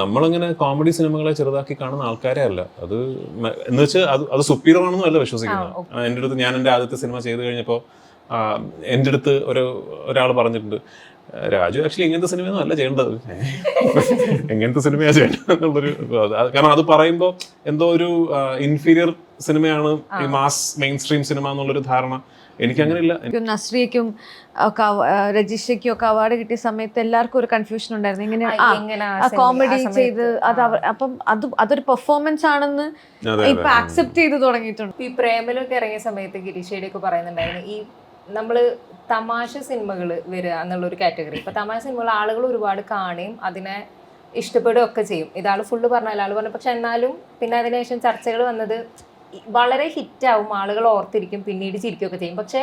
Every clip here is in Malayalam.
നമ്മളങ്ങനെ കോമഡി സിനിമകളെ ചെറുതാക്കി കാണുന്ന ആൾക്കാരെ അല്ല. അത് എന്ന് വെച്ചാൽ അത് സുപ്പീരിയർ ആണെന്നും അല്ല വിശ്വസിക്കുന്നത്. എൻ്റെ അടുത്ത് ഞാൻ എൻ്റെ ആദ്യത്തെ സിനിമ ചെയ്ത് കഴിഞ്ഞപ്പോൾ എൻ്റെ അടുത്ത് ഒരാൾ പറഞ്ഞിട്ടുണ്ട്, രാജു ആക്ച്വലി ഇങ്ങനത്തെ സിനിമയൊന്നും അല്ല ചെയ്യേണ്ടത്, എങ്ങനത്തെ സിനിമയാണ് ചെയ്യേണ്ടത് എന്നുള്ളൊരു. കാരണം അത് പറയുമ്പോൾ എന്തോ ഒരു ഇൻഫീരിയർ സിനിമയാണ് ഈ മാസ് മെയിൻ സ്ട്രീം സിനിമ എന്നുള്ളൊരു ധാരണ എനിക്കങ്ങനെ ഇല്ല. നസ്രിയയ്ക്കും രജിഷയ്ക്കും ഒക്കെ അവാർഡ് കിട്ടിയ സമയത്ത് എല്ലാവർക്കും ഒരു കൺഫ്യൂഷൻ ഉണ്ടായിരുന്നു, ഇങ്ങനെ കോമഡി ചെയ്ത് അപ്പം അതൊരു പെർഫോമൻസ് ആണെന്ന് ഇപ്പൊ ആക്സെപ്റ്റ് ചെയ്ത് തുടങ്ങിയിട്ടുണ്ട്. ഈ പ്രേമലൊക്കെ ഇറങ്ങിയ സമയത്ത് ഗിരീഷേടിയൊക്കെ പറയുന്നുണ്ടായിരുന്നു, ഈ നമ്മള് തമാശ സിനിമകൾ വരിക എന്നുള്ളൊരു കാറ്റഗറി. ഇപ്പൊ തമാശ സിനിമകൾ ആളുകൾ ഒരുപാട് കാണുകയും അതിനെ ഇഷ്ടപ്പെടുകയൊക്കെ ചെയ്യും. ഇതാൾ ഫുള്ള് പറഞ്ഞാൽ ആൾ പറഞ്ഞു, പക്ഷെ എന്നാലും പിന്നെ അതിനുശേഷം ചർച്ചകൾ വന്നത് വളരെ ഹിറ്റാവും, ആളുകൾ ഓർത്തിരിക്കും, പിന്നീട് ചിരിക്കുകയൊക്കെ ചെയ്യും. പക്ഷേ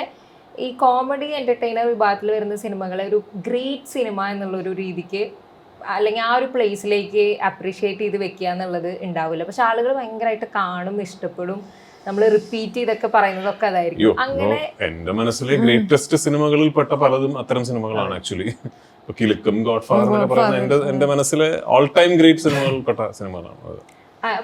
ഈ കോമഡി എൻ്റർടൈനർ വിഭാഗത്തിൽ വരുന്ന സിനിമകളെ ഒരു ഗ്രേറ്റ് സിനിമ എന്നുള്ളൊരു രീതിക്ക് അല്ലെങ്കിൽ ആ ഒരു പ്ലേസിലേക്ക് അപ്രീഷിയേറ്റ് ചെയ്ത് വെക്കുക എന്നുള്ളത് ഉണ്ടാവില്ല. പക്ഷെ ആളുകൾ ഭയങ്കരമായിട്ട് കാണും, ഇഷ്ടപ്പെടും, നമ്മൾ റിപ്പീറ്റ് ചെയ്തൊക്കെ പറയുന്നതൊക്കെ അതായിരിക്കും. അങ്ങനെ എന്റെ മനസ്സിലെ ഗ്രേറ്റസ്റ്റ് സിനിമകളിൽ പെട്ട പലതും അത്തരം സിനിമകളാണ് ആക്ച്വലി. കിലുക്കം, ഗോഡ് ഫാദർ എന്നൊക്കെ പറയുന്ന എന്റെ മനസ്സിലെ ഓൾ ടൈം ഗ്രേറ്റ് സിനിമകളിൽ പെട്ട സിനിമകളാണ്.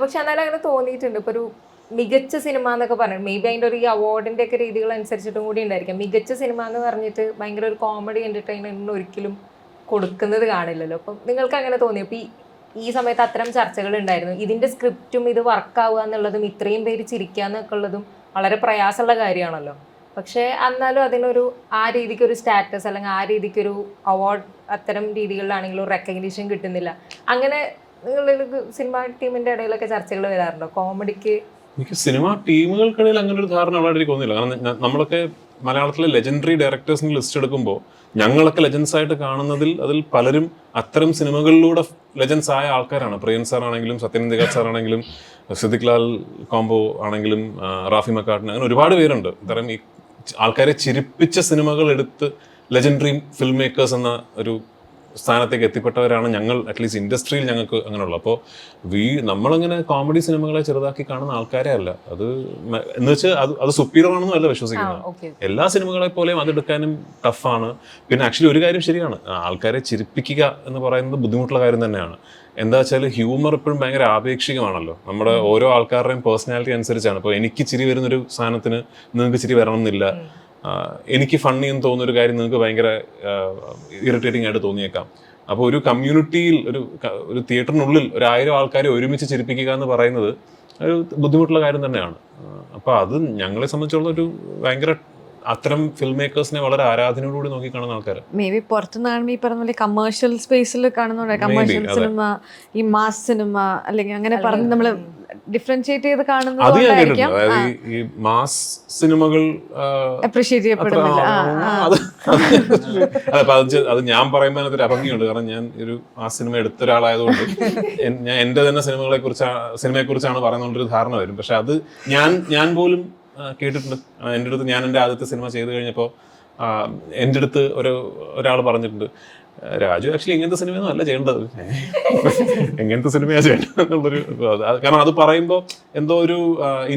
പക്ഷെ എന്നാലും അങ്ങനെ തോന്നിയിട്ടുണ്ട്. ഇപ്പൊ ഒരു മികച്ച സിനിമ എന്നൊക്കെ പറഞ്ഞു, മേ ബി അതിൻ്റെ ഒരു ഈ അവാർഡിന്റെ ഒക്കെ രീതികൾ അനുസരിച്ചിട്ടും കൂടി ഉണ്ടായിരിക്കാം. മികച്ച സിനിമ എന്ന് പറഞ്ഞിട്ട് ഭയങ്കര ഒരു കോമഡി എന്റർടൈൻമെന്റിന് ഒരിക്കലും കൊടുക്കുന്നത് കാണില്ലല്ലോ. അപ്പം നിങ്ങൾക്ക് അങ്ങനെ തോന്നി? അപ്പൊ ഈ സമയത്ത് അത്തരം ചർച്ചകൾ ഉണ്ടായിരുന്നു, ഇതിന്റെ സ്ക്രിപ്റ്റും ഇത് വർക്കാവുക എന്നുള്ളതും ഇത്രയും പേര് ചിരിക്കുക എന്നൊക്കെ ഉള്ളതും വളരെ പ്രയാസമുള്ള കാര്യമാണല്ലോ. പക്ഷെ എന്നാലും അതിനൊരു ആ രീതിക്ക് ഒരു സ്റ്റാറ്റസ് അല്ലെങ്കിൽ ആ രീതിക്കൊരു അവാർഡ് അത്തരം രീതികളിലാണെങ്കിലും ഒരു റെക്കഗ്നീഷൻ കിട്ടുന്നില്ല. അങ്ങനെ നിങ്ങളുടെ സിനിമ ടീമിന്റെ ഇടയിലൊക്കെ ചർച്ചകൾ വരാറുണ്ടോ കോമഡിക്ക്? എനിക്ക് സിനിമ ടീമുകൾക്കിടയിൽ അങ്ങനെ ഒരു ധാരണ വളരെ എനിക്ക് തോന്നുന്നില്ല. കാരണം നമ്മളൊക്കെ മലയാളത്തിലെ ലെജൻഡറി ഡയറക്ടേഴ്സിന് ലിസ്റ്റ് എടുക്കുമ്പോൾ ഞങ്ങളൊക്കെ ലെജൻസ് ആയിട്ട് കാണുന്നതിൽ അതിൽ പലരും അത്തരം സിനിമകളിലൂടെ ലെജൻസ് ആയ ആൾക്കാരാണ്. പ്രിയൻ സാർ ആണെങ്കിലും സത്യനന്ദികാർ സാർ ആണെങ്കിലും സിദ്ദിഖ് ലാൽ കോംബോ ആണെങ്കിലും റാഫി മക്കാട്ടിന്, അങ്ങനെ ഒരുപാട് പേരുണ്ട് ഇത്തരം ഈ ആൾക്കാരെ ചിരിപ്പിച്ച സിനിമകൾ എടുത്ത് ലെജൻഡറി ഫിൽം മേക്കേഴ്സ് എന്ന ഒരു സ്ഥാനത്തേക്ക് എത്തിപ്പെട്ടവരാണ് ഞങ്ങൾ. അറ്റ്ലീസ്റ്റ് ഇൻഡസ്ട്രിയിൽ ഞങ്ങൾക്ക് അങ്ങനെയുള്ളൂ. അപ്പോൾ നമ്മളങ്ങനെ കോമഡി സിനിമകളെ ചെറുതാക്കി കാണുന്ന ആൾക്കാരെ അല്ല. അത് എന്ന് വെച്ചാൽ അത് സുപ്പീരിയർ ആണെന്നും അല്ല വിശ്വസിക്കുന്നത്. എല്ലാ സിനിമകളെ പോലെയും അതെടുക്കാനും ടഫാണ്. പിന്നെ ആക്ച്വലി ഒരു കാര്യം ശരിയാണ്, ആൾക്കാരെ ചിരിപ്പിക്കുക എന്ന് പറയുന്നത് ബുദ്ധിമുട്ടുള്ള കാര്യം തന്നെയാണ്. എന്താ വെച്ചാൽ ഹ്യൂമർ എപ്പോഴും ഭയങ്കര ആപേക്ഷികമാണല്ലോ. നമ്മുടെ ഓരോ ആൾക്കാരുടെയും പേഴ്സണാലിറ്റി അനുസരിച്ചാണ്. ഇപ്പോൾ എനിക്ക് ചിരി വരുന്നൊരു സാധനത്തിന് നിങ്ങൾക്ക് ചിരി വരണം എന്നില്ല. എനിക്ക് ഫണ്ണി എന്ന് തോന്നുന്ന ഒരു കാര്യം നിങ്ങൾക്ക് ഭയങ്കര ഇറിറ്റേറ്റിംഗ് ആയിട്ട് തോന്നിയേക്കാം. അപ്പോൾ ഒരു കമ്മ്യൂണിറ്റിയിൽ ഒരു തിയേറ്ററിനുള്ളിൽ 1000 ആൾക്കാരെ ഒരുമിച്ച് ചിരിപ്പിക്കുക എന്ന് പറയുന്നത് ഒരു ബുദ്ധിമുട്ടുള്ള കാര്യം തന്നെയാണ്. അപ്പോൾ അത് ഞങ്ങളെ സംബന്ധിച്ചുള്ള ഒരു ഭയങ്കര അത്തരം ഫിൽം മേക്കേഴ്സിനെ വളരെ ആരാധനയോടുകൂടി നോക്കി കാണുന്ന ആൾക്കാർ. മേ ബി പുറത്തുനിന്ന് കാണുമ്പോൾ ഈ പറഞ്ഞ പോലെ കമേഴ്ഷ്യൽ സ്പേസിൽ കാണുന്ന കമേഴ്ഷ്യൽ സിനിമ, ഈ മാസ് സിനിമ അല്ലെങ്കിൽ അങ്ങനെ പറഞ്ഞ് നമ്മൾ ഡിഫറൻഷിയേറ്റ് ചെയ്ത് കാണുന്നത്. ഈ മാസ് സിനിമകൾ അപ്രീഷിയേറ്റ് ചെയ്യപ്പെടുന്നില്ല. അത് ഞാൻ പറയുമ്പോൾ അതിനകത്തൊരു അഭംഗിയുണ്ട്. കാരണം ഞാൻ ഒരു ആ സിനിമ എടുത്ത ഒരാളായതുകൊണ്ട് ഞാൻ എൻ്റെ തന്നെ സിനിമയെ കുറിച്ചാണ് പറയുന്നൊരു ധാരണ വരും. പക്ഷെ അത് ഞാൻ പോലും കേട്ടിട്ടുണ്ട്. എൻ്റെ അടുത്ത് ഞാൻ എൻ്റെ ആദ്യത്തെ സിനിമ ചെയ്ത് കഴിഞ്ഞപ്പോൾ എൻ്റെ അടുത്ത് ഒരാൾ പറഞ്ഞിട്ടുണ്ട്, രാജു ആക്ച്വലി ഇങ്ങനത്തെ സിനിമയൊന്നും അല്ല ചെയ്യേണ്ടത്, എങ്ങനത്തെ സിനിമയാണ് ചെയ്യേണ്ടത് എന്നുള്ളൊരു. കാരണം അത് പറയുമ്പോൾ എന്തോ ഒരു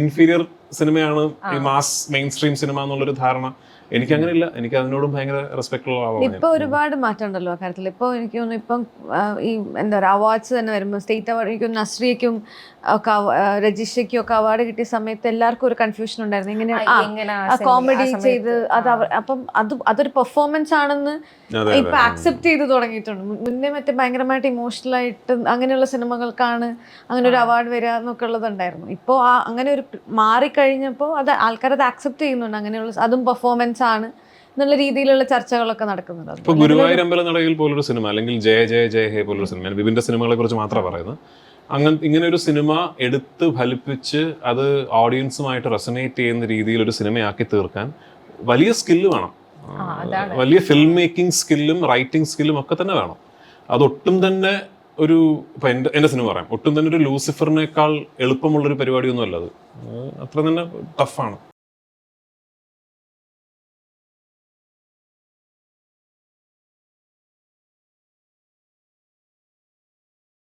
ഇൻഫീരിയർ സിനിമയാണ് ഈ മാസ് മെയിൻ സ്ട്രീം സിനിമ എന്നുള്ളൊരു ധാരണ എനിക്കങ്ങനെ ഇല്ല. എനിക്ക് അതിനോടും ഭയങ്കര റെസ്പെക്ട് ഉള്ള ആളാണ്. ഇപ്പൊ ഒരുപാട് മാറ്റം ഉണ്ടല്ലോ ആ കാര്യത്തിൽ. ഇപ്പൊ എനിക്ക് തോന്നുന്നു ഇപ്പം ഈ എന്താ പറയുക അവാർഡ്സ് തന്നെ വരുമ്പോൾ സ്റ്റേറ്റ് അവാർഡ്, എനിക്ക് നസ്രിയയ്ക്കും ഒക്കെ രജിഷയ്ക്കും ഒക്കെ അവാർഡ് കിട്ടിയ സമയത്ത് എല്ലാവർക്കും ഒരു കൺഫ്യൂഷൻ ഉണ്ടായിരുന്നു, ഇങ്ങനെ കോമഡി ചെയ്ത് അപ്പം അതൊരു പെർഫോമൻസ് ആണെന്ന് ഇപ്പൊ ആക്സെപ്റ്റ് ചെയ്ത് തുടങ്ങിയിട്ടുണ്ട്. മുന്നേ മറ്റേ ഭയങ്കരമായിട്ട് ഇമോഷണൽ ആയിട്ട് അങ്ങനെയുള്ള സിനിമകൾക്കാണ് അങ്ങനെ ഒരു അവാർഡ് വരിക എന്നൊക്കെ ഉള്ളതുണ്ടായിരുന്നു. ഇപ്പോൾ അങ്ങനെ ഒരു മാറിക്കഴിഞ്ഞപ്പോൾ അത് ആൾക്കാരത് ആക്സെപ്റ്റ് ചെയ്യുന്നുണ്ട്, അങ്ങനെയുള്ള അതും പെർഫോമൻസ് ആണ് എന്നുള്ള രീതിയിലുള്ള ചർച്ചകളൊക്കെ നടക്കുന്നുണ്ട്. ഇപ്പോൾ ഗുരുവായൂർ അമ്പലനടയിൽ പോലൊരു സിനിമ അല്ലെങ്കിൽ ജയ ജയ ജയ ഹേ പോലൊരു സിനിമ, ഞാൻ വിഭിന്ന സിനിമകളെ കുറിച്ച് മാത്രമാണ് പറയുന്നത്. ഇങ്ങനെ ഒരു സിനിമ എടുത്ത് ഫലിപ്പിച്ച് അത് ഓഡിയൻസുമായിട്ട് റെസനേറ്റ് ചെയ്യുന്ന രീതിയിൽ ഒരു സിനിമയാക്കി തീർക്കാൻ വലിയ സ്കില്ല് വേണം. വലിയ ഫിൽം മേക്കിംഗ് സ്കില്ലും റൈറ്റിംഗ് സ്കില്ലും ഒക്കെ തന്നെ വേണം. അതൊട്ടും തന്നെ ഇപ്പം എൻ്റെ സിനിമ പറയാം, ഒട്ടും തന്നെ ഒരു ലൂസിഫറിനേക്കാൾ എളുപ്പമുള്ളൊരു പരിപാടിയൊന്നും അല്ല അത്. അത്ര തന്നെ ടഫാണ്.